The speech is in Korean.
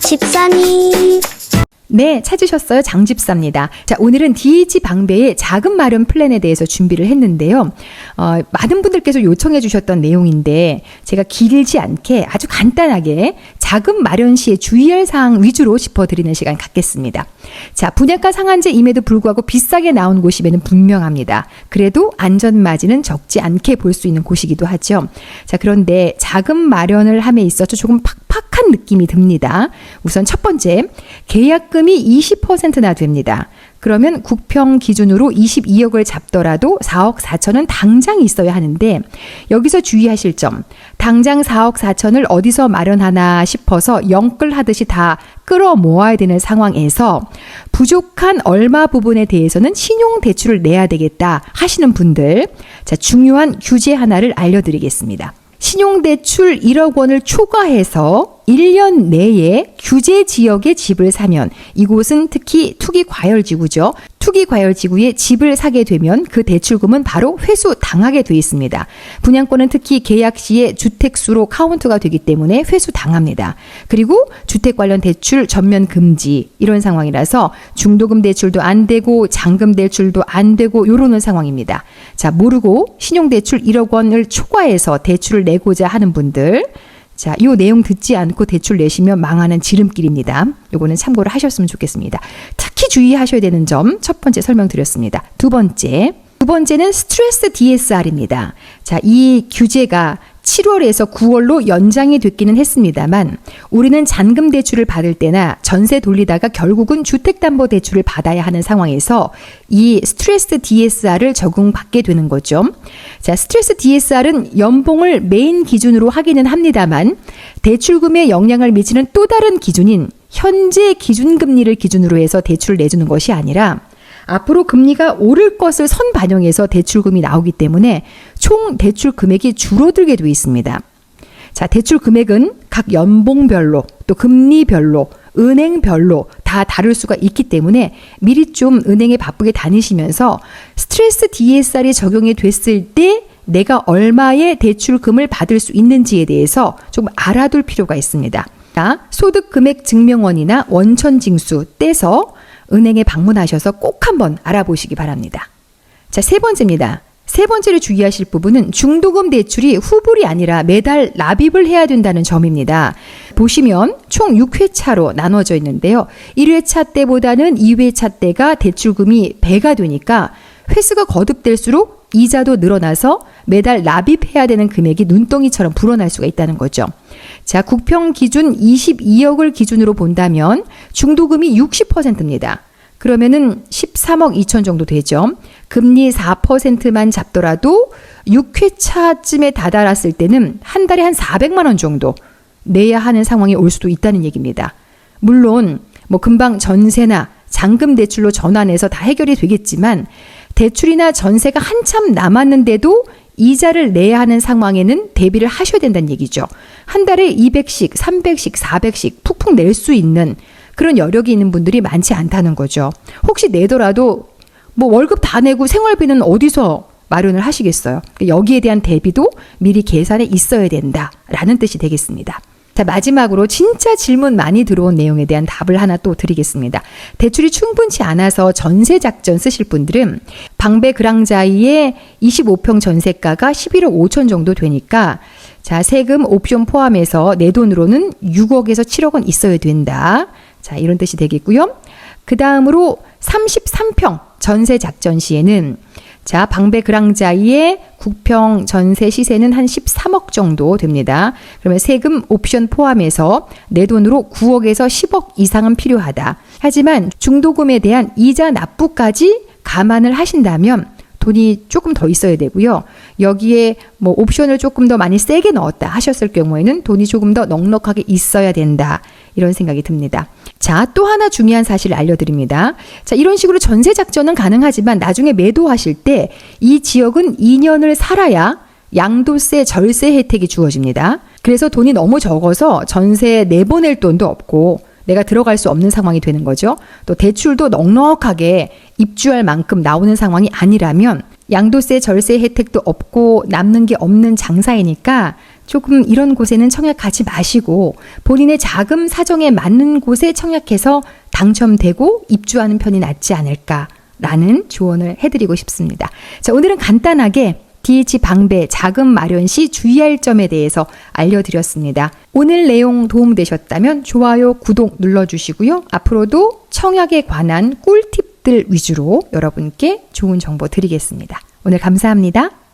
집사님. 네, 찾으셨어요. 장집사입니다. 자, 오늘은 DH 방배의 자금 마련 플랜에 대해서 준비를 했는데요. 많은 분들께서 요청해 주셨던 내용인데 제가 길지 않게 아주 간단하게 자금 마련 시에 주의할 사항 위주로 짚어드리는 시간 갖겠습니다. 자, 분양가 상한제임에도 불구하고 비싸게 나온 곳임에는 분명합니다. 그래도 안전마진은 적지 않게 볼 수 있는 곳이기도 하죠. 자, 그런데 자금 마련을 함에 있어서 조금 팍팍한 느낌이 듭니다. 우선 첫 번째, 계약금이 20%나 됩니다. 그러면 국평 기준으로 22억을 잡더라도 4억 4천은 당장 있어야 하는데 여기서 주의하실 점, 당장 4억 4천을 어디서 마련하나 싶어서 영끌하듯이 다 끌어 모아야 되는 상황에서 부족한 얼마 부분에 대해서는 신용대출을 내야 되겠다 하시는 분들, 자, 중요한 규제 하나를 알려드리겠습니다. 신용대출 1억 원을 초과해서 1년 내에 규제 지역의 집을 사면, 이곳은 특히 투기과열지구죠. 투기과열지구에 집을 사게 되면 그 대출금은 바로 회수 당하게 돼 있습니다. 분양권은 특히 계약 시에 주택수로 카운트가 되기 때문에 회수 당합니다. 그리고 주택 관련 대출 전면 금지, 이런 상황이라서 중도금 대출도 안 되고 잔금 대출도 안 되고 요러는 상황입니다. 자, 모르고 신용대출 1억 원을 초과해서 대출을 내고자 하는 분들, 자, 요 내용 듣지 않고 대출 내시면 망하는 지름길입니다. 요거는 참고를 하셨으면 좋겠습니다. 특히 주의하셔야 되는 점, 첫 번째 설명드렸습니다. 두 번째는 스트레스 DSR입니다. 자, 이 규제가 7월에서 9월로 연장이 됐기는 했습니다만 우리는 잔금 대출을 받을 때나 전세 돌리다가 결국은 주택담보대출을 받아야 하는 상황에서 이 스트레스 DSR을 적용받게 되는 거죠. 자, 스트레스 DSR은 연봉을 메인 기준으로 하기는 합니다만 대출금에 영향을 미치는 또 다른 기준인 현재 기준금리를 기준으로 해서 대출을 내주는 것이 아니라 앞으로 금리가 오를 것을 선반영해서 대출금이 나오기 때문에 총 대출 금액이 줄어들게 되어 있습니다. 자, 대출 금액은 각 연봉별로 또 금리별로 은행별로 다 다를 수가 있기 때문에 미리 좀 은행에 바쁘게 다니시면서 스트레스 DSR이 적용이 됐을 때 내가 얼마의 대출금을 받을 수 있는지에 대해서 좀 알아둘 필요가 있습니다. 소득금액 증명원이나 원천징수 떼서 은행에 방문하셔서 꼭 한번 알아보시기 바랍니다. 자, 세 번째입니다. 세 번째로 주의하실 부분은 중도금 대출이 후불이 아니라 매달 납입을 해야 된다는 점입니다. 보시면 총 6회차로 나눠져 있는데요. 1회차 때보다는 2회차 때가 대출금이 배가 되니까 횟수가 거듭될수록 이자도 늘어나서 매달 납입해야 되는 금액이 눈덩이처럼 불어날 수가 있다는 거죠. 자, 국평 기준 22억을 기준으로 본다면 중도금이 60%입니다. 그러면은 13억 2천 정도 되죠. 금리 4%만 잡더라도 6회차쯤에 다다랐을 때는 한 달에 한 400만 원 정도 내야 하는 상황이 올 수도 있다는 얘기입니다. 물론 뭐 금방 전세나 잔금 대출로 전환해서 다 해결이 되겠지만 대출이나 전세가 한참 남았는데도 이자를 내야 하는 상황에는 대비를 하셔야 된다는 얘기죠. 한 달에 200씩, 300씩, 400씩 푹푹 낼 수 있는 그런 여력이 있는 분들이 많지 않다는 거죠. 혹시 내더라도 뭐 월급 다 내고 생활비는 어디서 마련을 하시겠어요? 여기에 대한 대비도 미리 계산에 있어야 된다라는 뜻이 되겠습니다. 자, 마지막으로 진짜 질문 많이 들어온 내용에 대한 답을 하나 또 드리겠습니다. 대출이 충분치 않아서 전세 작전 쓰실 분들은 방배 그랑자이의 25평 전세가가 11억 5천 정도 되니까 자, 세금 옵션 포함해서 내 돈으로는 6억에서 7억은 있어야 된다. 자, 이런 뜻이 되겠고요. 그 다음으로 33평 전세 작전 시에는 자, 방배 그랑자이의 국평 전세 시세는 한 13억 정도 됩니다. 그러면 세금 옵션 포함해서 내 돈으로 9억에서 10억 이상은 필요하다. 하지만 중도금에 대한 이자 납부까지 감안을 하신다면 돈이 조금 더 있어야 되고요. 여기에 뭐 옵션을 조금 더 많이 세게 넣었다 하셨을 경우에는 돈이 조금 더 넉넉하게 있어야 된다. 이런 생각이 듭니다. 자, 또 하나 중요한 사실을 알려드립니다. 자, 이런 식으로 전세 작전은 가능하지만 나중에 매도하실 때 이 지역은 2년을 살아야 양도세, 절세 혜택이 주어집니다. 그래서 돈이 너무 적어서 전세 내보낼 돈도 없고 내가 들어갈 수 없는 상황이 되는 거죠. 또 대출도 넉넉하게 입주할 만큼 나오는 상황이 아니라면 양도세, 절세 혜택도 없고 남는 게 없는 장사이니까 조금 이런 곳에는 청약하지 마시고 본인의 자금 사정에 맞는 곳에 청약해서 당첨되고 입주하는 편이 낫지 않을까라는 조언을 해드리고 싶습니다. 자, 오늘은 간단하게 DH 방배 자금 마련 시 주의할 점에 대해서 알려드렸습니다. 오늘 내용 도움되셨다면 좋아요, 구독 눌러주시고요. 앞으로도 청약에 관한 꿀팁들 위주로 여러분께 좋은 정보 드리겠습니다. 오늘 감사합니다.